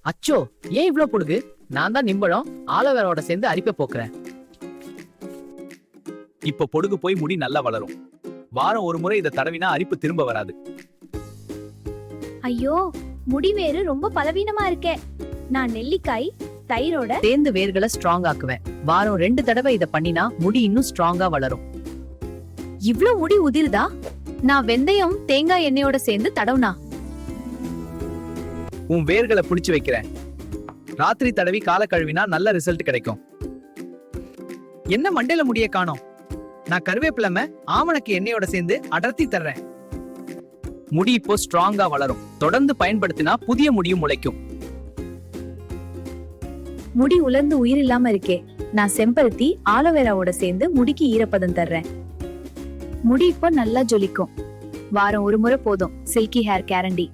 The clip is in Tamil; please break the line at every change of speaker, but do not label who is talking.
அச்சோ, ஏன் இவ்ளோ பொடுகு? நான் தான் நிம்பளம் ஆலோவேராவோட சேர்ந்து அரிப்பை போக்குறேன்.
இப்ப பொடுகு போய் முடி நல்லா வளரும். வாரம் ஒரு முறை இதை தடவினா அரிப்பு திரும்ப வராது.
ஐயோ, முடி வேறு ரொம்ப பலவீனமா இருக்கே. நான் நெல்லிக்காய் தயிரோட
சேர்ந்து வேர்களை ஸ்ட்ராங் ஆக்குவேன். வாரம் 2 தடவை இத பண்ணினா முடி இன்னும் ஸ்ட்ராங்கா வளரும்.
இவ்ளோ முடி உதிருதா? நான் வெந்தயம் தேங்காய் எண்ணெயோட சேர்ந்து தடவுனா
உன் வேர்களை புடிச்சு வைக்கிறேன். ராத்திரி தடவி கால கழுவினா நல்ல ரிசல்ட் கிடைக்கும். என்ன மண்டையில முடிய காணோம்? நான் கருவேப்பிலம ஆமணக்கு எண்ணெயோட சேர்ந்து அடர்த்தி தர்றேன். முடி இப்போ ஸ்ட்ராங்கா வளரும். தொடர்ந்து பயன்படுத்தினா புதிய முடியும் முளைக்கும்.
முடி உலர்ந்து உயிர் இல்லாம இருக்கே. நான் செம்பருத்தி ஆலோவேராவோட சேர்ந்து முடிக்கு ஈரப்பதம் தர்றேன். முடி இப்போ நல்லா ஜொலிக்கும். வாரம் ஒரு முறை போதும். Silky hair guarantee.